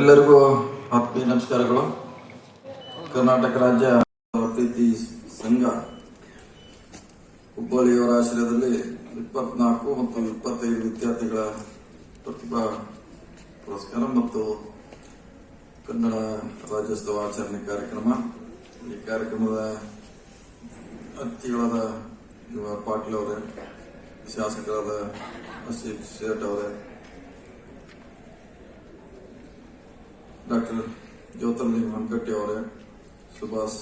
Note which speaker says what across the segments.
Speaker 1: ಎಲ್ಲರಿಗೂ ಆತ್ಮೀಯ ನಮಸ್ಕಾರಗಳು. ಕರ್ನಾಟಕ ರಾಜ್ಯ ಪ್ರೀತಿ ಸಂಘ ಹುಬ್ಬಳ್ಳಿಯವರ ಆಶ್ರಯದಲ್ಲಿ 24 ಮತ್ತು 25 ವಿದ್ಯಾರ್ಥಿಗಳ ಪ್ರತಿಭಾ ಪುರಸ್ಕಾರ ಮತ್ತು ಕನ್ನಡ ರಾಜ್ಯೋತ್ಸವ ಆಚರಣೆ ಕಾರ್ಯಕ್ರಮ. ಈ ಕಾರ್ಯಕ್ರಮದ ಅತಿಥಿಗಳಾದ ಪಾಟೀಲ್ ಅವರೇ, ಶಾಸಕರಾದ ಅಶೀಫ್ ಶೇಟ್ ಅವರೇ, ಡಾಕ್ಟರ್ ಜ್ಯೋತಿರ್ಲಿಂಗ ವೆಂಕಟ್ಟಿ ಅವರೇ, ಸುಭಾಷ್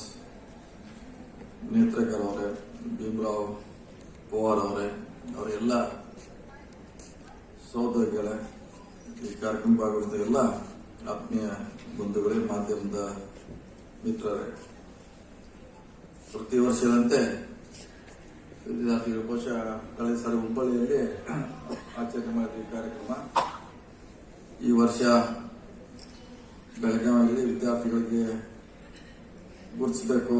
Speaker 1: ನೇತ್ರೇಕರ್ ಅವರೇ, ಭೀಮರಾವ್ ಪವಾರ್ ಅವರೇ, ಅವರೆಲ್ಲ ಸಹೋದರಿಗಳೇ, ಈ ಕಾರ್ಯಕ್ರಮ ಭಾಗವಹಿಸಿದ ಎಲ್ಲ ಆತ್ಮೀಯ ಬಂಧುಗಳೇ, ಮಾಧ್ಯಮದ ಮಿತ್ರರೇ, ಪ್ರತಿ ವರ್ಷದಂತೆ ವಿದ್ಯಾರ್ಥಿಗಳ ಕೋಶ ಕಳೆದ ಸಾರಿ ಹುಬ್ಬಳ್ಳಿಯಲ್ಲಿ ಆಚರಣೆ ಮಾಡಿದ ಕಾರ್ಯಕ್ರಮ ಈ ವರ್ಷ ಬೆಳಗಾವಿಯಲ್ಲಿ ವಿದ್ಯಾರ್ಥಿಗಳಿಗೆ ಗುರುತಿಸಬೇಕು,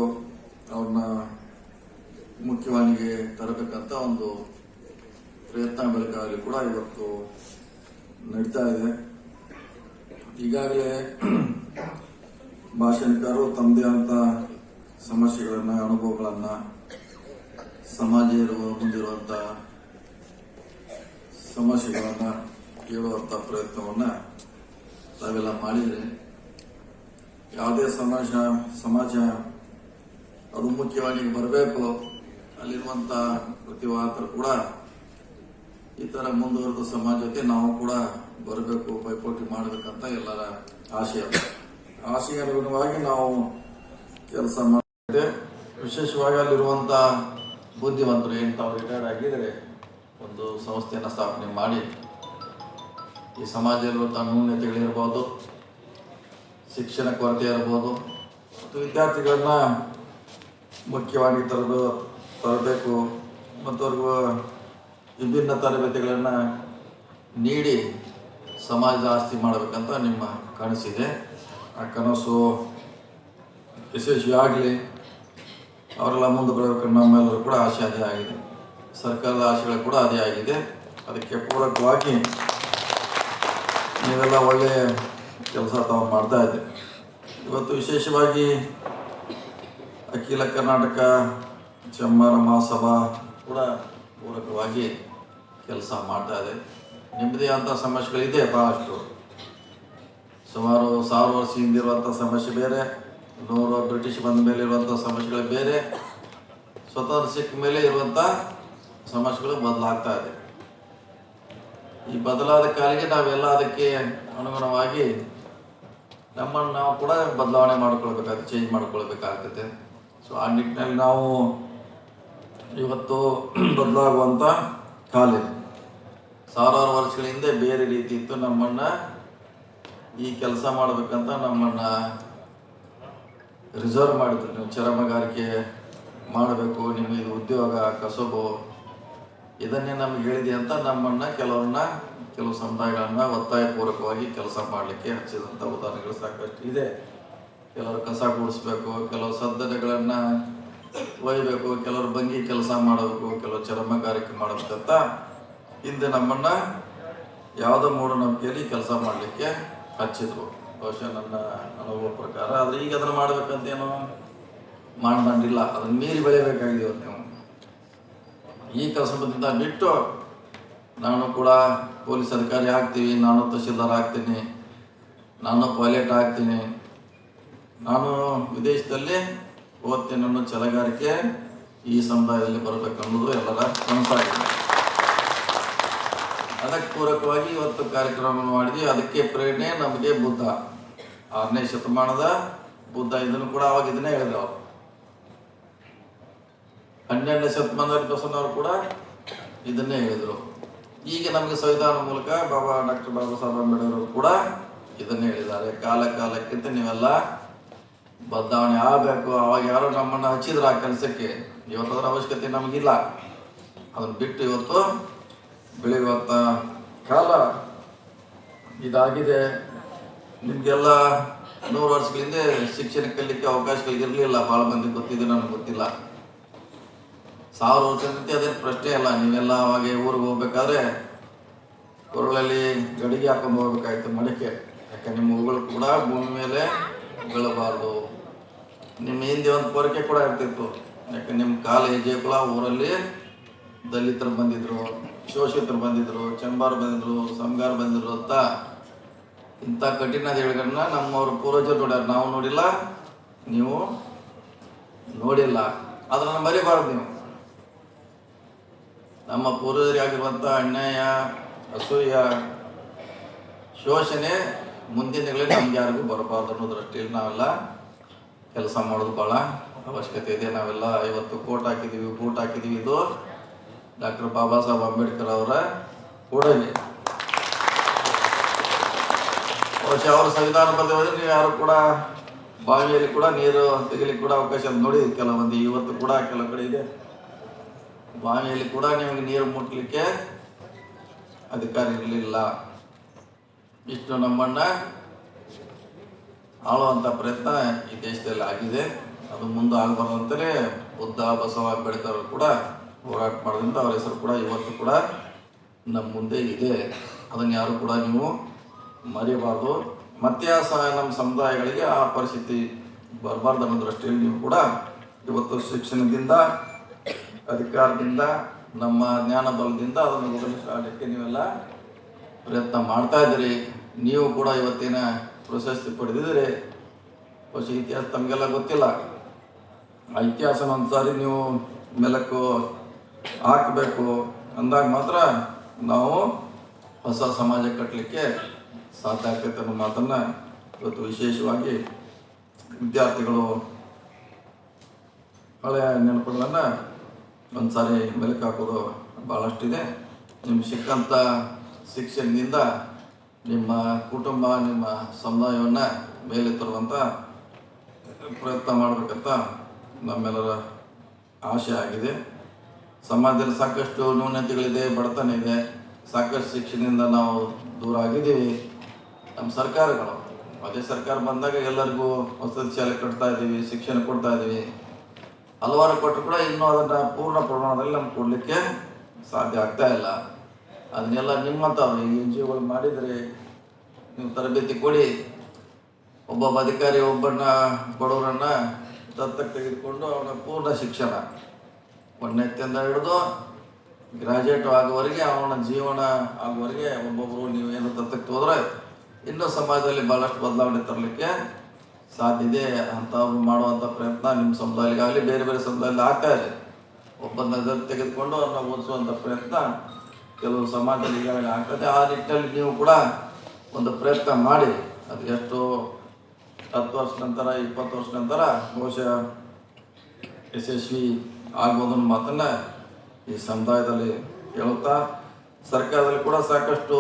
Speaker 1: ಅವ್ರನ್ನ ಮುಖ್ಯವಾಹಿನಿಗೆ ತರಬೇಕಂತ ಒಂದು ಪ್ರಯತ್ನ ಬೆಳಗಾವಿಯಲ್ಲಿ ಕೂಡ ಇವತ್ತು ನಡೀತಾ ಇದೆ. ಈಗಾಗಲೇ ಭಾಷಣಕಾರರು ತಮ್ಮದೇ ಆದಂತ ಸಮಸ್ಯೆಗಳನ್ನ, ಅನುಭವಗಳನ್ನ, ಸಮಾಜ ಮುಂದಿರುವಂತ ಸಮಸ್ಯೆಗಳನ್ನ ಕೇಳುವಂತ ಪ್ರಯತ್ನವನ್ನ ತಾವೆಲ್ಲ ಮಾಡಿದ್ರೆ, ಯಾವುದೇ ಸಮಾಜ ಅದು ಮುಖ್ಯವಾಗಿ ಬರಬೇಕು, ಅಲ್ಲಿರುವಂತ ಪ್ರತಿಭಾತರು ಕೂಡ ಈ ತರ ಮುಂದುವರೆದ ಸಮಾಜ ಜೊತೆ ನಾವು ಕೂಡ ಬರಬೇಕು, ಪೈಪೋಟಿ ಮಾಡಬೇಕಂತ ಎಲ್ಲರ ಆಶಯ ಅನುಗುಣವಾಗಿ ನಾವು ಕೆಲಸ ಮಾಡಿದೆ. ವಿಶೇಷವಾಗಿ ಅಲ್ಲಿರುವಂತ ಬುದ್ಧಿವಂತರು ಏನು ತಾವು ರಿಟೈರ್ಡ್ ಆಗಿದ್ರೆ ಒಂದು ಸಂಸ್ಥೆಯನ್ನು ಸ್ಥಾಪನೆ ಮಾಡಿ ಈ ಸಮಾಜದಲ್ಲಿರುವಂತಹ ನ್ಯೂನತೆಗಳಿರ್ಬೋದು, ಶಿಕ್ಷಣ ಕೊರತೆ ಇರಬಹುದು, ಮತ್ತು ವಿದ್ಯಾರ್ಥಿಗಳನ್ನ ಮುಖ್ಯವಾಗಿ ತರಬೇಕು ಮತ್ತು ಅವ್ರಿಗೂ ವಿಭಿನ್ನ ತರಬೇತಿಗಳನ್ನು ನೀಡಿ ಸಮಾಜದ ಆಸ್ತಿ ಮಾಡಬೇಕಂತ ನಿಮ್ಮ ಕನಸಿದೆ. ಆ ಕನಸು ಯಶಸ್ವಿ ಆಗಲಿ, ಅವರೆಲ್ಲ ಮುಂದೆ ಬರಬೇಕಂತ ನಮ್ಮೆಲ್ಲರೂ ಕೂಡ ಆಶೆ ಅದೇ ಆಗಿದೆ. ಸರ್ಕಾರದ ಆಶೆಗಳು ಕೂಡ ಅದೇ ಆಗಿದೆ. ಅದಕ್ಕೆ ಪೂರಕವಾಗಿ ನೀವೆಲ್ಲ ಒಳ್ಳೆಯ ಕೆಲಸ ತಾವು ಮಾಡ್ತಾ ಇದ್ದೀವಿ. ಇವತ್ತು ವಿಶೇಷವಾಗಿ ಅಖಿಲ ಕರ್ನಾಟಕ ಚಮ್ಮಾರ ಮಹಾಸಭಾ ಕೂಡ ಪೂರಕವಾಗಿ ಕೆಲಸ ಮಾಡ್ತಾ ಇದೆ. ನಿಮ್ಮದೇ ಆದಂಥ ಸಮಸ್ಯೆಗಳಿದೆ ಬಹಳಷ್ಟು. ಸುಮಾರು 1000 ವರ್ಷ ಹಿಂದಿರುವಂಥ ಸಮಸ್ಯೆ ಬೇರೆ, 100 ಬ್ರಿಟಿಷ್ ಬಂದ ಮೇಲೆ ಇರುವಂಥ ಸಮಸ್ಯೆಗಳು ಬೇರೆ, ಸ್ವತಂತ್ರ ಸಿಕ್ಕ ಮೇಲೆ ಇರುವಂಥ ಸಮಸ್ಯೆಗಳು ಬದಲಾಗ್ತಾ ಇದೆ. ಈ ಬದಲಾದ ಕಾಲಿಗೆ ನಾವೆಲ್ಲ ಅದಕ್ಕೆ ಅನುಗುಣವಾಗಿ ನಮ್ಮನ್ನು ನಾವು ಕೂಡ ಬದಲಾವಣೆ ಮಾಡ್ಕೊಳ್ಬೇಕಾಗ್ತದೆ, ಚೇಂಜ್ ಮಾಡ್ಕೊಳ್ಬೇಕಾಗ್ತದೆ. ಸೊ ಆ ನಿಟ್ಟಿನಲ್ಲಿ ನಾವು ಇವತ್ತು ಬದಲಾಗುವಂಥ ಕಾಲಿದೆ. 1000 ವರ್ಷಗಳ ಹಿಂದೆ ಬೇರೆ ರೀತಿ ಇತ್ತು. ನಮ್ಮನ್ನು ಈ ಕೆಲಸ ಮಾಡಬೇಕಂತ ನಮ್ಮನ್ನು ರಿಸರ್ವ್ ಮಾಡಿದ್ರು. ನೀವು ಚರಮಗಾರಿಕೆ ಮಾಡಬೇಕು, ನಿಮಗೆ ಇದು ಉದ್ಯೋಗ ಕಸಬು ಇದನ್ನೇ ನಮ್ಗೆ ಹೇಳಿದೆ ಅಂತ ನಮ್ಮನ್ನು ಕೆಲವು ಸಮುದಾಯಗಳನ್ನ ಒತ್ತಾಯಪೂರ್ವಕವಾಗಿ ಕೆಲಸ ಮಾಡಲಿಕ್ಕೆ ಹಚ್ಚಿದಂಥ ಉದಾಹರಣೆಗಳು ಸಾಕಷ್ಟು ಇದೆ. ಕೆಲವರು ಕಸ ಗುಡಿಸ್ಬೇಕು, ಕೆಲವು ಸದ್ದನೆಗಳನ್ನು ಒಯ್ಯಬೇಕು, ಕೆಲವರು ಬಂಗಿ ಕೆಲಸ ಮಾಡಬೇಕು, ಕೆಲವು ಚರ್ಮಗಾರಿಕೆ ಮಾಡಬೇಕಂತ ಹಿಂದೆ ನಮ್ಮನ್ನು ಯಾವುದೋ ಮೂಢನಂಬಿಕೆಯಲ್ಲಿ ಕೆಲಸ ಮಾಡಲಿಕ್ಕೆ ಹಚ್ಚಿದ್ರು. ಬಹುಶಃ ನನ್ನ ಅನುಭವ ಪ್ರಕಾರ. ಆದರೆ ಈಗ ಅದನ್ನು ಮಾಡಬೇಕಂತೇನೋ ಮಾನದಂಡಿಲ್ಲ, ಅದನ್ನು ಮೀರಿ ಬೆಳೆಯಬೇಕಾಗಿದೆ. ನೀವು ಈ ಕೆಲಸದಿಂದ ಬಿಟ್ಟು ನಾನು ಕೂಡ ಪೊಲೀಸ್ ಅಧಿಕಾರಿ ಆಗ್ತೀವಿ, ನಾನು ತಹಶೀಲ್ದಾರ್ ಆಗ್ತೀನಿ, ನಾನು ಪೈಲಟ್ ಆಗ್ತೀನಿ, ನಾನು ವಿದೇಶದಲ್ಲಿ ಓದ್ತೀನಿ ಅನ್ನೋ ಛಲಗಾರಿಕೆ ಈ ಸಮುದಾಯದಲ್ಲಿ ಬರಬೇಕನ್ನೋದು ಎಲ್ಲರ ಕನಸಾಗಿದೆ. ಅದಕ್ಕೆ ಪೂರಕವಾಗಿ ಇವತ್ತು ಕಾರ್ಯಕ್ರಮ ಮಾಡಿದ್ವಿ. ಅದಕ್ಕೆ ಪ್ರೇರಣೆ ನಮಗೆ ಬುದ್ಧ, 6ನೇ ಶತಮಾನದ ಬುದ್ಧ ಇದನ್ನು ಕೂಡ ಅವಾಗ ಇದನ್ನೇ ಹೇಳಿದ್ರು. ಅವರು 12ನೇ ಶತಮಾನದಲ್ಲಿ ಬಸವಣ್ಣವರು ಕೂಡ ಇದನ್ನೇ ಹೇಳಿದರು. ಈಗ ನಮಗೆ ಸಂವಿಧಾನ ಮೂಲಕ ಡಾಕ್ಟರ್ ಬಾಬಾ ಸಾಹೇಬ್ ಅಂಬೇಡ್ಕರ್ ಕೂಡ ಇದನ್ನೇ ಹೇಳಿದ್ದಾರೆ. ಕಾಲಕ್ಕಿಂತ ನೀವೆಲ್ಲ ಬದಲಾವಣೆ ಆಗಬೇಕು. ಅವಾಗ ಯಾರು ನಮ್ಮನ್ನು ಹಚ್ಚಿದ್ರು ಆ ಕೆಲಸಕ್ಕೆ, ಇವತ್ತು ಅದರ ಅವಶ್ಯಕತೆ ನಮಗಿಲ್ಲ. ಅದನ್ನು ಬಿಟ್ಟು ಇವತ್ತು ಬೆಳೆಯುವಂಥ ಕಾಲ ಇದಾಗಿದೆ. ನಿಮಗೆಲ್ಲ 100 ವರ್ಷಗಳಿಂದ ಶಿಕ್ಷಣ ಕಲಿಲಿಕ್ಕೆ ಅವಕಾಶಗಳಿರಲಿಲ್ಲ. ಭಾಳ ಮಂದಿ ಗೊತ್ತಿದೆ, ನನಗೆ ಗೊತ್ತಿಲ್ಲ. 1000 ವರ್ಷದಂತೆ ಅದೇನು ಪ್ರಶ್ನೆ ಅಲ್ಲ. ನೀವೆಲ್ಲ ಅವಾಗ ಊರಿಗೆ ಹೋಗ್ಬೇಕಾದ್ರೆ ಕೊರಳಲ್ಲಿ ಗಡಿಗೆ ಹಾಕೊಂಡು ಹೋಗ್ಬೇಕಾಯ್ತು, ಮಡಿಕೆ. ಯಾಕೆ ನಿಮ್ಮ ಹೂಗಳು ಕೂಡ ಭೂಮಿ ಮೇಲೆ ಬೀಳಬಾರ್ದು. ನಿಮ್ಮ ಹಿಂದೆ ಒಂದು ಕೋರಿಕೆ ಕೂಡ ಇರ್ತಿತ್ತು. ಯಾಕೆ ನಿಮ್ಮ ಕಾಲ ಹೆಜ್ಜೆ ಕುಲ ಊರಲ್ಲಿ ದಲಿತರು ಬಂದಿದ್ರು, ಶೋಷಿತರು ಬಂದಿದ್ರು, ಚಂಬಾರು ಬಂದಿದ್ರು, ಸಂಗಾರ ಬಂದಿದ್ರು ಅಂತ ಇಂಥ ಕಠಿಣ ಹೇಳಿಗಳನ್ನ ನಮ್ಮವ್ರ ಪೂರ್ವಜರು ನೋಡ್ಯಾರ. ನಾವು ನೋಡಿಲ್ಲ, ನೀವು ನೋಡಿಲ್ಲ. ಅದನ್ನು ಮರಿಬಾರ್ದು. ನೀವು ನಮ್ಮ ಪೂರ್ವಜರಿಗಾಗಿರುವಂಥ ಅನ್ಯಾಯ, ಅಸೂಯ, ಶೋಷಣೆ ಮುಂದಿನ ದಿನಗಳಲ್ಲಿ ನಮ್ಗೆ ಯಾರಿಗೂ ಬರಬಾರ್ದು ಅನ್ನೋ ದೃಷ್ಟಿಯಲ್ಲಿ ನಾವೆಲ್ಲ ಕೆಲಸ ಮಾಡೋದು ಭಾಳ ಅವಶ್ಯಕತೆ ಇದೆ. ನಾವೆಲ್ಲ ಇವತ್ತು ಕೋಟ್ ಹಾಕಿದ್ದೀವಿ, ಬೂಟ್ ಹಾಕಿದ್ದೀವಿ. ಇದು ಡಾಕ್ಟರ್ ಬಾಬಾ ಸಾಹೇಬ್ ಅಂಬೇಡ್ಕರ್ ಅವರ ಕೊಡುಗೆ. ಬಹುಶಃ ಅವರು ಸಂವಿಧಾನ ಬರೆದಿರೋದ್ರೆ ನೀವು ಯಾರು ಕೂಡ ಬಾವಿಯಲ್ಲಿ ಕೂಡ ನೀರು ತೆಗಿಲಿಕ್ಕೆ ಕೂಡ ಅವಕಾಶ ನೋಡಿ. ಕೆಲವೊಂದು ಇವತ್ತು ಕೂಡ ಕೆಲವು ಕಡೆ ಇದೆ, ಬಾವಿಯಲ್ಲಿ ಕೂಡ ನಿಮಗೆ ನೀರು ಮುಟ್ಲಿಕ್ಕೆ ಅಧಿಕಾರ ಇರಲಿಲ್ಲ. ಇಷ್ಟು ನಮ್ಮನ್ನು ಆಳುವಂಥ ಪ್ರಯತ್ನ ಈ ದೇಶದಲ್ಲಿ ಆಗಿದೆ. ಅದು ಮುಂದೆ ಆಗಬಾರ್ದಂತಲೇ ಬುದ್ಧ, ಬಸವ, ಅಂಬೇಡ್ಕರ್ ಕೂಡ ಹೋರಾಟ ಮಾಡೋದ್ರಿಂದ ಅವರ ಹೆಸರು ಕೂಡ ಇವತ್ತು ಕೂಡ ನಮ್ಮ ಮುಂದೆ ಇದೆ. ಅದನ್ನು ಯಾರು ಕೂಡ ನೀವು ಮರೆಯಬಾರ್ದು. ಮತ್ತೆ ನಮ್ಮ ಸಮುದಾಯಗಳಿಗೆ ಆ ಪರಿಸ್ಥಿತಿ ಬರಬಾರ್ದು ಅನ್ನೋ ದೃಷ್ಟಿಯಲ್ಲಿ ನೀವು ಕೂಡ ಇವತ್ತು ಶಿಕ್ಷಣದಿಂದ, ಅಧಿಕಾರದಿಂದ, ನಮ್ಮ ಜ್ಞಾನ ಬಲದಿಂದ ಅದನ್ನು ಬದಲಿಸಲಿಕ್ಕೆ ನೀವೆಲ್ಲ ಪ್ರಯತ್ನ ಮಾಡ್ತಾ ಇದ್ದೀರಿ. ನೀವು ಕೂಡ ಇವತ್ತಿನ ಪ್ರಶಸ್ತಿ ಪಡೆದಿದ್ದೀರಿ. ಬಹುಶಃ ಇತಿಹಾಸ ತಮಗೆಲ್ಲ ಗೊತ್ತಿಲ್ಲ. ಆ ಇತಿಹಾಸನ ಒಂದ್ಸಾರಿ ನೀವು ಮೆಲಕ್ಕು ಹಾಕಬೇಕು ಅಂದಾಗ ಮಾತ್ರ ನಾವು ಹೊಸ ಸಮಾಜ ಕಟ್ಟಲಿಕ್ಕೆ ಸಾಧ್ಯ ಆಗ್ತೈತೆ ಅನ್ನೋ ಮಾತನ್ನು ಇವತ್ತು ವಿಶೇಷವಾಗಿ ವಿದ್ಯಾರ್ಥಿಗಳು ಹಳೆಯ ನೆನಪುಗಳನ್ನು ಒಂದು ಸಾರಿ ಮೆಲುಕು ಹಾಕೋದು ಭಾಳಷ್ಟಿದೆ. ನಿಮ್ಗೆ ಸಿಕ್ಕಂಥ ಶಿಕ್ಷಣದಿಂದ ನಿಮ್ಮ ಕುಟುಂಬ, ನಿಮ್ಮ ಸಮುದಾಯವನ್ನು ಮೇಲೆ ತರುವಂಥ ಪ್ರಯತ್ನ ಮಾಡಬೇಕಂತ ನಮ್ಮೆಲ್ಲರ ಆಶೆ ಆಗಿದೆ. ಸಮಾಜದಲ್ಲಿ ಸಾಕಷ್ಟು ನ್ಯೂನತೆಗಳಿದೆ, ಬಡತನ ಇದೆ, ಸಾಕಷ್ಟು ಶಿಕ್ಷಣದಿಂದ ನಾವು ದೂರ ಆಗಿದ್ದೀವಿ. ನಮ್ಮ ಸರ್ಕಾರಗಳು, ಅದೇ ಸರ್ಕಾರ ಬಂದಾಗ ಎಲ್ಲರಿಗೂ ವಸತಿ ಶಾಲೆ ಕಟ್ತಾ ಇದ್ದೀವಿ, ಶಿಕ್ಷಣ ಕೊಡ್ತಾ ಇದ್ದೀವಿ. ಹಲವಾರು ಕೊಟ್ಟರು ಕೂಡ ಇನ್ನೂ ಅದನ್ನು ಪೂರ್ಣ ಪ್ರಮಾಣದಲ್ಲಿ ನಮ್ಗೆ ಕೊಡಲಿಕ್ಕೆ ಸಾಧ್ಯ ಆಗ್ತಾ ಇಲ್ಲ. ಅದನ್ನೆಲ್ಲ ನಿಮ್ಮಂಥವ್ರು ಎನ್ ಜಿ ಒಗಳು ಮಾಡಿದರೆ ನೀವು ತರಬೇತಿ ಕೊಡಿ. ಒಬ್ಬೊಬ್ಬ ಅಧಿಕಾರಿ ಒಬ್ಬನ ಬಡವರನ್ನು ದತ್ತಕ್ಕೆ ತೆಗೆದುಕೊಂಡು ಅವನ ಪೂರ್ಣ ಶಿಕ್ಷಣ 1ನೇದಿಂದ ಹಿಡಿದು ಗ್ರಾಜುಯೇಟ್ ಆಗುವವರೆಗೆ, ಅವನ ಜೀವನ ಆಗುವವರೆಗೆ ಒಬ್ಬೊಬ್ಬರು ನೀವೇನು ದತ್ತಕ್ಕೆ ಹೋದರೆ ಇನ್ನೂ ಸಮಾಜದಲ್ಲಿ ಭಾಳಷ್ಟು ಬದಲಾವಣೆ ತರಲಿಕ್ಕೆ ಸಾಧ್ಯ ಇದೆ. ಅಂಥವ್ರು ಮಾಡುವಂಥ ಪ್ರಯತ್ನ ನಿಮ್ಮ ಸಮುದಾಯಗಾಗಲಿ ಬೇರೆ ಬೇರೆ ಸಮುದಾಯದಲ್ಲಿ ಆಗ್ತಾ ಇದೆ. ಒಬ್ಬನ ದತ್ತು ತೆಗೆದುಕೊಂಡು ಅವ್ರನ್ನ ಓದಿಸುವಂಥ ಪ್ರಯತ್ನ ಕೆಲವು ಸಮಾಜದಲ್ಲಿ ಈಗಾಗಲೇ ಆಗ್ತದೆ. ಆ ನಿಟ್ಟಿನಲ್ಲಿ ನೀವು ಕೂಡ ಒಂದು ಪ್ರಯತ್ನ ಮಾಡಿ. ಅದು ಎಷ್ಟು 10 ವರ್ಷ ನಂತರ, 20 ವರ್ಷ ನಂತರ ಬಹುಶಃ ಯಶಸ್ವಿ ಆಗ್ಬೋದು ಅನ್ನೋ ಮಾತನ್ನು ಈ ಸಮುದಾಯದಲ್ಲಿ ಹೇಳುತ್ತಾ, ಸರ್ಕಾರದಲ್ಲಿ ಕೂಡ ಸಾಕಷ್ಟು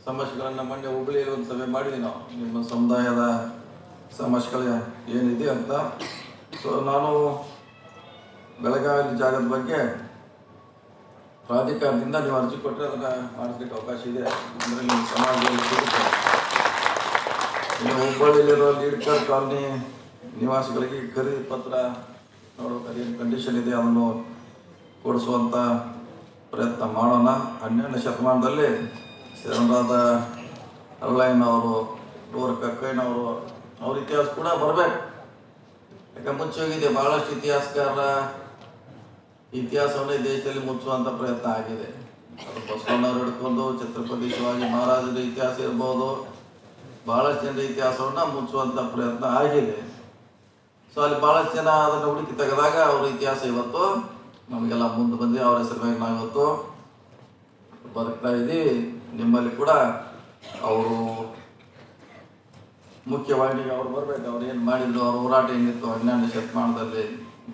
Speaker 1: ಸಮಸ್ಯೆಗಳನ್ನು ಮೊನ್ನೆ ಹುಬ್ಬಳ್ಳಿಯಲ್ಲಿ ಒಂದು ಸಭೆ ಮಾಡಿದ್ವಿ ನಾವು, ನಿಮ್ಮ ಸಮುದಾಯದ ಸಮಸ್ಯೆಗಳು ಏನಿದೆ ಅಂತ. ಸೊ ನಾನು ಬೆಳಗಾವಿ ಜಾಗದ ಬಗ್ಗೆ ಪ್ರಾಧಿಕಾರದಿಂದ ನೀವು ಅರ್ಜಿ ಕೊಟ್ಟರೆ ಅದನ್ನು ಮಾಡಿಸ್ಲಿಕ್ಕೆ ಅವಕಾಶ ಇದೆ. ಅಂದರೆ ನಿಮ್ಮ ಸಮಾಜದಲ್ಲಿ ಸಿಗುತ್ತೆ. ನೀವು ಹುಬ್ಬಳ್ಳಿಯಲ್ಲಿರೋ ಲೀಡ್ಕರ್ ಕಾಲನಿ ನಿವಾಸಿಗಳಿಗೆ ಖರೀದಿ ಪತ್ರ ನೋಡೋಕೆ ಏನು ಕಂಡೀಷನ್ ಇದೆ ಅದನ್ನು ಕೊಡಿಸುವಂಥ ಪ್ರಯತ್ನ ಮಾಡೋಣ. 12ನೇ ಶತಮಾನದಲ್ಲಿ ಶರಣರಾದ ಅರಳಯ್ಯನವರು, ಡೋರ್ ಕಕ್ಕಯ್ಯನವರು, ಅವ್ರ ಇತಿಹಾಸ ಕೂಡ ಬರಬೇಕು. ಯಾಕೆ ಮುಚ್ಚೋಗಿದೆ. ಭಾಳಷ್ಟು ಇತಿಹಾಸಕಾರರ ಇತಿಹಾಸವನ್ನೇ ದೇಶದಲ್ಲಿ ಮುಚ್ಚುವಂಥ ಪ್ರಯತ್ನ ಆಗಿದೆ. ಅದು ಬಸವಣ್ಣವ್ರು ಹಿಡ್ಕೊಂಡು ಛತ್ರಪತಿ ಶಿವಾಜಿ ಮಹಾರಾಜರ ಇತಿಹಾಸ ಇರ್ಬೋದು, ಭಾಳಷ್ಟು ಜನರ ಇತಿಹಾಸವನ್ನು ಮುಚ್ಚುವಂಥ ಪ್ರಯತ್ನ ಆಗಿದೆ. ಸೊ ಅಲ್ಲಿ ಭಾಳಷ್ಟು ಜನ ಅದನ್ನು ಹುಡುಕಿ ತೆಗೆದಾಗ ಅವ್ರ ಇತಿಹಾಸ ಇವತ್ತು ನಮಗೆಲ್ಲ ಮುಂದೆ ಬಂದು ಅವ್ರ ಹೆಸರು ನಾವು ಇವತ್ತು ಬದುಕ್ತಾ ಇದ್ದೀವಿ. ನಿಮ್ಮಲ್ಲಿ ಕೂಡ ಅವರು ಮುಖ್ಯವಾಹಿನಿಗೆ ಅವ್ರು ಬರಬೇಕು. ಅವ್ರು ಏನು ಮಾಡಿದ್ರು, ಅವ್ರ ಹೋರಾಟ ಏನಿತ್ತು 12ನೇ ಶತಮಾನದಲ್ಲಿ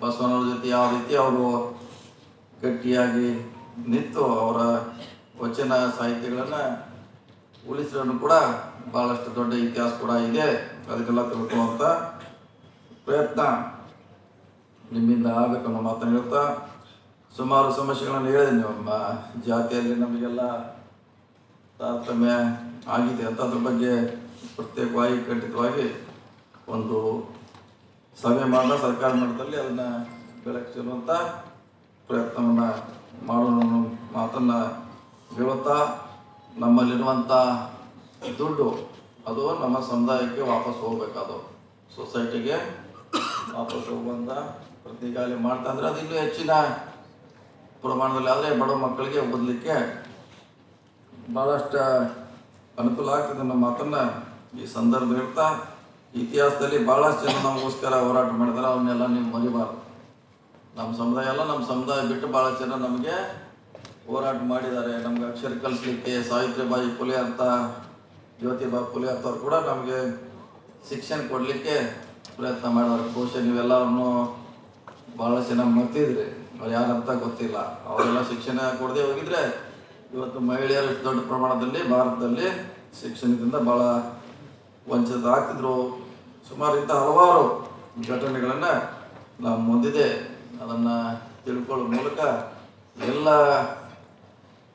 Speaker 1: ಬಸವಣ್ಣವ್ರ ಜೊತೆ ಯಾವ ರೀತಿ ಅವರು ಗಟ್ಟಿಯಾಗಿ ನಿಂತು ಅವರ ವಚನ ಸಾಹಿತ್ಯಗಳನ್ನು ಉಳಿಸಿರೋನು ಕೂಡ ಭಾಳಷ್ಟು ದೊಡ್ಡ ಇತಿಹಾಸ ಕೂಡ ಇದೆ. ಅದಕ್ಕೆಲ್ಲ ತಿಳ್ಕೊಳ್ಳುವಂಥ ಪ್ರಯತ್ನ ನಿಮ್ಮಿಂದ ಆಗಬೇಕು ಅನ್ನೋ ಮಾತನ್ನು ಹೇಳ್ತಾ, ಸುಮಾರು ಸಮಸ್ಯೆಗಳನ್ನು ಹೇಳಿದೆ. ನಮ್ಮ ಜಾತಿಯಲ್ಲಿ ನಮಗೆಲ್ಲ ತಾರತಮ್ಯ ಆಗಿದೆ ಅಂತ ಅದ್ರ ಬಗ್ಗೆ ಪ್ರತ್ಯೇಕವಾಗಿ ಖಂಡಿತವಾಗಿ ಒಂದು ಸಭೆ ಮಾಡಿದ ಸರ್ಕಾರ ಮಟ್ಟದಲ್ಲಿ ಅದನ್ನು ಬೆಳಕು ಚೆಲ್ಲುವಂಥ ಪ್ರಯತ್ನವನ್ನು ಮಾಡೋಣ ಮಾತನ್ನು ಹೇಳುತ್ತಾ, ನಮ್ಮಲ್ಲಿರುವಂಥ ದುಡ್ಡು ಅದು ನಮ್ಮ ಸಮುದಾಯಕ್ಕೆ ವಾಪಸ್ ಹೋಗ್ಬೇಕು. ಅದು ಸೊಸೈಟಿಗೆ ವಾಪಸ್ ಹೋಗುವಂಥ ಪ್ರತಿಗಾಲಿ ಮಾಡ್ತಾ ಅಂದರೆ ಅದು ಇನ್ನೂ ಹೆಚ್ಚಿನ ಪ್ರಮಾಣದಲ್ಲಿ ಆದರೆ ಬಡ ಮಕ್ಕಳಿಗೆ ಓದಲಿಕ್ಕೆ ಭಾಳಷ್ಟು ಅನುಕೂಲ ಆಗ್ತದೆ ಅನ್ನೋ ಮಾತನ್ನು ಈ ಸಂದರ್ಭ ಹೇಳ್ತಾ, ಇತಿಹಾಸದಲ್ಲಿ ಭಾಳಷ್ಟು ಜನ ನಮಗೋಸ್ಕರ ಹೋರಾಟ ಮಾಡಿದ್ದಾರೆ, ಅವನ್ನೆಲ್ಲ ನೀವು ಮರಿಬಾರ್ದು. ನಮ್ಮ ಸಮುದಾಯ ಎಲ್ಲ ನಮ್ಮ ಸಮುದಾಯ ಬಿಟ್ಟು ಭಾಳಷ್ಟು ಜನ ನಮಗೆ ಹೋರಾಟ ಮಾಡಿದ್ದಾರೆ. ನಮ್ಗೆ ಅಕ್ಷರ ಕಲಿಸ್ಲಿಕ್ಕೆ ಸಾವಿತ್ರಿಬಾಯಿ ಫುಲೆ ಅಂತ, ಜ್ಯೋತಿಬಾ ಫುಲೆ ಅಂತವ್ರು ಕೂಡ ನಮಗೆ ಶಿಕ್ಷಣ ಕೊಡಲಿಕ್ಕೆ ಪ್ರಯತ್ನ ಮಾಡಿದ್ದಾರೆ. ಬಹುಶಃ ನೀವೆಲ್ಲವನ್ನು ಭಾಳ ಚೆನ್ನಾಗಿ ಮರ್ತಿದ್ರಿ, ಅವ್ರು ಯಾರಂತ ಗೊತ್ತಿಲ್ಲ. ಅವರೆಲ್ಲ ಶಿಕ್ಷಣ ಕೊಡದೆ ಹೋಗಿದ್ರೆ ಇವತ್ತು ಮಹಿಳೆಯರು ಇಷ್ಟು ದೊಡ್ಡ ಪ್ರಮಾಣದಲ್ಲಿ ಭಾರತದಲ್ಲಿ ಶಿಕ್ಷಣದಿಂದ ಭಾಳ ವಂಚಿತ ಆಗ್ತಿದ್ರು. ಸುಮಾರು ಇಂಥ ಹಲವಾರು ಘಟನೆಗಳನ್ನು ನಾವು ಮುಂದಿದೆ. ಅದನ್ನು ತಿಳ್ಕೊಳ್ಳೋ ಮೂಲಕ ಎಲ್ಲ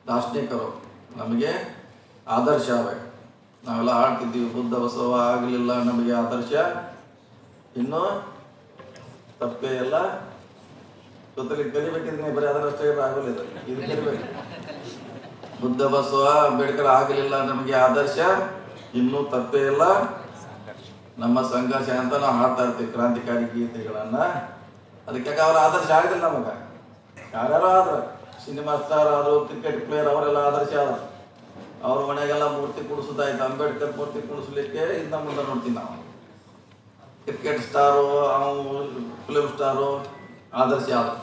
Speaker 1: ದಾರ್ಶನಿಕರು ನಮಗೆ ಆದರ್ಶ ಆಗಬೇಕು. ನಾವೆಲ್ಲ ಆಡ್ತಿದ್ದೀವಿ, ಬುದ್ಧ ಬಸವ ಆಗಲಿಲ್ಲ ನಮಗೆ ಆದರ್ಶ, ಇನ್ನೂ ತಪ್ಪೇ ಎಲ್ಲ ಜೊತೆಗೆ ಕಲಿಬೇಕಿದ್ರೆ ಬರೀ ಅದರಷ್ಟೇ ಆಗೋಲ್ಲ, ಇದು ಕಲಿಬೇಕು. ಬುದ್ಧ ಬಸವ ಅಂಬೇಡ್ಕರ್ ಆಗಲಿಲ್ಲ ನಮಗೆ ಆದರ್ಶ, ಇನ್ನೂ ತಪ್ಪೇ ಇಲ್ಲ ನಮ್ಮ ಸಂಘರ್ಷ ಅಂತ ನಾವು ಹಾಡ್ತಾ ಇರ್ತೀವಿ ಕ್ರಾಂತಿಕಾರಿ ಗೀತೆಗಳನ್ನು. ಅದಕ್ಕೆ ಅವರ ಆದರ್ಶ ಆಗಿಲ್ಲ ನಮಗೆ. ಯಾರ್ಯಾರೋ ಆದ್ರೆ ಸಿನಿಮಾ ಸ್ಟಾರ್ ಆದರು, ಕ್ರಿಕೆಟ್ ಪ್ಲೇಯರ್, ಅವರೆಲ್ಲ ಆದರ್ಶ ಆದರು. ಅವ್ರ ಮನೆಗೆಲ್ಲ ಮೂರ್ತಿ ಕುಡಿಸೋದಾಯ್ತು. ಅಂಬೇಡ್ಕರ್ ಮೂರ್ತಿ ಕುಡಿಸ್ಲಿಕ್ಕೆ ಇಂದ ಮುಂದೆ ನೋಡ್ತೀವಿ ನಾವು. ಕ್ರಿಕೆಟ್ ಸ್ಟಾರು, ಅವನು ಫಿಲ್ಮ್ ಸ್ಟಾರು ಆದರ್ಶ ಆದರು.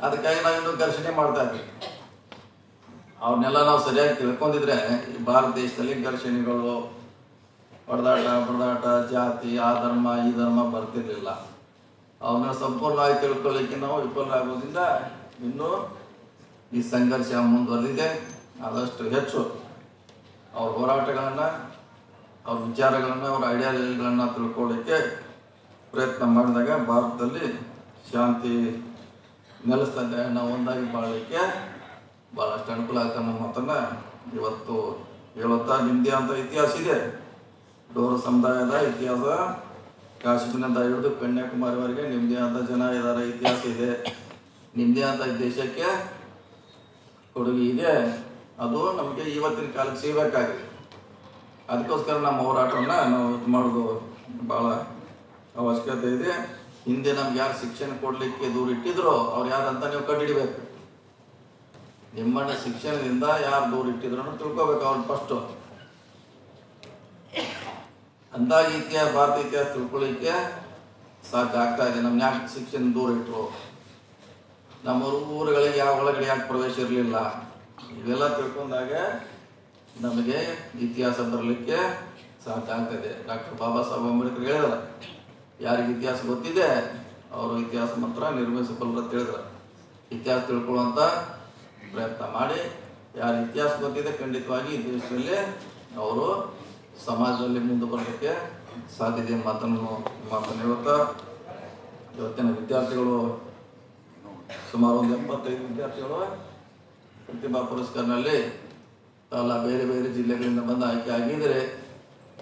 Speaker 1: ಅದಕ್ಕಾಗಿ ನಾವು ಇನ್ನೂ ಘರ್ಷಣೆ ಮಾಡ್ತಾ ಇದ್ವಿ. ಅವನ್ನೆಲ್ಲ ನಾವು ಸರಿಯಾಗಿ ತಿಳ್ಕೊಂಡಿದ್ರೆ ಈ ಭಾರತ ದೇಶದಲ್ಲಿ ಘರ್ಷಣೆಗಳು, ಹೊಡೆದಾಟ, ಜಾತಿ, ಆ ಧರ್ಮ ಈ ಧರ್ಮ ಬರ್ತಿರ್ಲಿಲ್ಲ. ಅವನ್ನ ಸಂಪೂರ್ಣವಾಗಿ ತಿಳ್ಕೊಳ್ಳಿಕ್ಕೆ ನಾವು ವಿಫಲರಾಗೋದ್ರಿಂದ ಇನ್ನೂ ಈ ಸಂಘರ್ಷ ಮುಂದುವರೆದಿದೆ. ಆದಷ್ಟು ಹೆಚ್ಚು ಅವ್ರ ಹೋರಾಟಗಳನ್ನು, ಅವ್ರ ವಿಚಾರಗಳನ್ನು, ಅವ್ರ ಐಡಿಯಾಲಜಿಗಳನ್ನು ತಿಳ್ಕೊಳ್ಳಿಕ್ಕೆ ಪ್ರಯತ್ನ ಮಾಡಿದಾಗ ಭಾರತದಲ್ಲಿ ಶಾಂತಿ ನೆಲೆಸ್ತದೆ. ನಾವು ಒಂದಾಗಿ ಬಾಳಲಿಕ್ಕೆ ಭಾಳಷ್ಟು ಅನುಕೂಲ ಆಗುತ್ತೆ ಅನ್ನೋ ಮಾತನ್ನು ಇವತ್ತು ಹೇಳುತ್ತಾ, ನಿಮ್ಮದೇ ಅಂತ ಇತಿಹಾಸ ಇದೆ. ಡೋರ ಸಮುದಾಯದ ಇತಿಹಾಸ ಕಾಶ್ಮೀರದಿಂದ ಹಿಡಿದು ಕನ್ಯಾಕುಮಾರಿವರೆಗೆ ನಿಮ್ಮದೇ ಅಂತ ಜನ ಇದ್ದಾರೆ, ಇತಿಹಾಸ ಇದೆ. ನಿಮ್ಮದೇ ಅಂತ ದೇಶಕ್ಕೆ ಕೊಡುಗೆ ಇದೆ. ಅದು ನಮಗೆ ಇವತ್ತಿನ ಕಾಲಕ್ಕೆ ಸಿಗಬೇಕಾಗಿದೆ. ಅದಕ್ಕೋಸ್ಕರ ನಮ್ಮ ಹೋರಾಟವನ್ನು ನಾವು ಇದು ಮಾಡೋದು ಭಾಳ ಅವಶ್ಯಕತೆ ಇದೆ. ಹಿಂದೆ ನಮ್ಗೆ ಯಾರು ಶಿಕ್ಷಣ ಕೊಡಲಿಕ್ಕೆ ದೂರ ಇಟ್ಟಿದ್ರು ಅವ್ರು ಯಾರಂತ ನೀವು ಕಂಡುಹಿಡಿಬೇಕು. ನಿಮ್ಮನ್ನ ಶಿಕ್ಷಣದಿಂದ ಯಾರು ದೂರ ಇಟ್ಟಿದ್ರು ತಿಳ್ಕೊಬೇಕು ಅವ್ರು ಫಸ್ಟು. ಅಂದಾಗ ಇತಿಹಾಸ, ಭಾರತ ಇತಿಹಾಸ ತಿಳ್ಕೊಳ್ಳಿಕ್ಕೆ ಸಾಧ್ಯ ಆಗ್ತಾ ಇದೆ. ನಮ್ಮ ಯಾಕೆ ಶಿಕ್ಷಣ ದೂರ ಇಟ್ಟರು, ನಮ್ಮ ಊರುಗಳಿಗೆ ಯಾವ ಒಳಗಡೆ ಯಾಕೆ ಪ್ರವೇಶ ಇರಲಿಲ್ಲ, ಇವೆಲ್ಲ ತಿಳ್ಕೊಂಡಾಗ ನಮಗೆ ಇತಿಹಾಸ ಬರಲಿಕ್ಕೆ ಸಾಧ್ಯ ಆಗ್ತದೆ. ಡಾಕ್ಟರ್ ಬಾಬಾ ಸಾಹೇಬ್ ಅಂಬೇಡ್ಕರ್ ಹೇಳಿದಾರೆ, ಯಾರಿಗೆ ಇತಿಹಾಸ ಗೊತ್ತಿದೆ ಅವರು ಇತಿಹಾಸ ಮಾತ್ರ ನಿರ್ಮಿಸಬಲ್ಲರು ಅಂತ ಹೇಳಿದ್ರು. ಇತಿಹಾಸ ತಿಳ್ಕೊಳ್ಳುವಂಥ ಪ್ರಯತ್ನ ಮಾಡಿ, ಯಾರು ಇತಿಹಾಸ ಗೊತ್ತಿದೆ ಖಂಡಿತವಾಗಿ ಈ ದೇಶದಲ್ಲಿ ಅವರು ಸಮಾಜದಲ್ಲಿ ಮುಂದೆ ಬರಲಿಕ್ಕೆ ಸಾಧ್ಯತೆ ಮಾತನ್ನು ಹೇಳುತ್ತಾ, ಇವತ್ತಿನ ವಿದ್ಯಾರ್ಥಿಗಳು ಸುಮಾರು ಒಂದು 75 ವಿದ್ಯಾರ್ಥಿಗಳು ಪ್ರತಿಭಾ ಪುರಸ್ಕಾರನಲ್ಲಿ ಎಲ್ಲ ಬೇರೆ ಬೇರೆ ಜಿಲ್ಲೆಗಳಿಂದ ಬಂದು ಆಯ್ಕೆ ಆಗಿದ್ದರೆ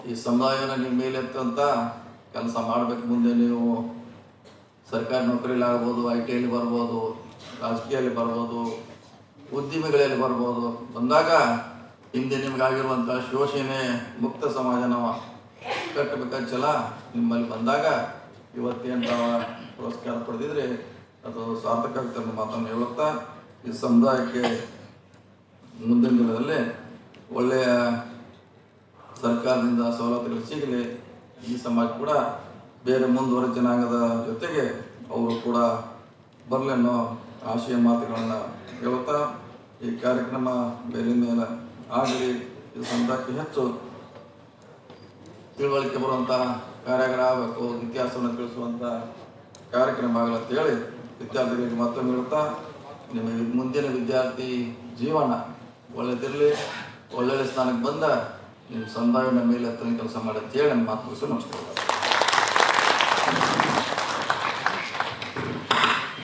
Speaker 1: ಈ ಸಮುದಾಯವನ್ನು ನಿಮ್ಮ ಮೇಲೆತ್ತಂತ ಕೆಲಸ ಮಾಡಬೇಕು. ಮುಂದೆ ನೀವು ಸರ್ಕಾರಿ ನೌಕರಿಯಲ್ಲಿ ಆಗ್ಬೋದು, IT ಬರ್ಬೋದು, ರಾಜಕೀಯದಲ್ಲಿ ಬರ್ಬೋದು, ಉದ್ಯಮಿಗಳಲ್ಲಿ ಬರ್ಬೋದು. ಬಂದಾಗ ಹಿಂದೆ ನಿಮಗಾಗಿರುವಂಥ ಶೋಷಣೆ ಮುಕ್ತ ಸಮಾಜ ನಾವು ಕಟ್ಟಬೇಕಂತ ಛಲ ನಿಮ್ಮಲ್ಲಿ ಬಂದಾಗ ಇವತ್ತೇನು ತಾವು ಪುರಸ್ಕಾರ ಪಡೆದಿದ್ರೆ ಅದು ಸಾರ್ಥಕ ಆಗುತ್ತೆ ಅನ್ನೋ ಮಾತನ್ನು ಹೇಳುತ್ತಾ, ಈ ಸಮುದಾಯಕ್ಕೆ ಮುಂದಿನ ದಿನದಲ್ಲಿ ಒಳ್ಳೆಯ ಸರ್ಕಾರದಿಂದ ಸವಲತ್ತುಗಳು ಸಿಗಲಿ. ಈ ಸಮಾಜ ಕೂಡ ಬೇರೆ ಮುಂದುವರೆದ ಜನಾಂಗದ ಜೊತೆಗೆ ಅವರು ಕೂಡ ಬರಲಿ ಅನ್ನೋ ಆಶಯ ಮಾತುಗಳನ್ನು ಹೇಳುತ್ತಾ, ಈ ಕಾರ್ಯಕ್ರಮ ಬೇರೆ ಮೇಲೆ ಆಗಲಿ, ಈ ಸಮುದಾಯಕ್ಕೆ ಹೆಚ್ಚು ತಿಳುವಳಿಕೆ ಬರುವಂಥ ಕಾರ್ಯಾಗಾರ ಆಗಬೇಕು, ಇತಿಹಾಸವನ್ನು ತಿಳಿಸುವಂಥ ಕಾರ್ಯಕ್ರಮ ಆಗಲಿ ಅಂತ ಹೇಳಿ ವಿದ್ಯಾರ್ಥಿಗಳಿಗೆ ಮತ್ತೊಮ್ಮೆ ಹೇಳುತ್ತಾ, ನಿಮಗೆ ಮುಂದಿನ ವಿದ್ಯಾರ್ಥಿ ಜೀವನ ಒಳ್ಳೆದಿರಲಿ, ಒಳ್ಳೊಳ್ಳೆ ಸ್ಥಾನಕ್ಕೆ ಬಂದ ನಿಮ್ಮ ಸಮುದಾಯದ ಮೇಲೆ ಕೆಲಸ ಮಾಡಿ ಅಂತ ಹೇಳಿ ನನ್ನ ಮಾತು ಮುಗಿಸು. ನಮಸ್ಕಾರ.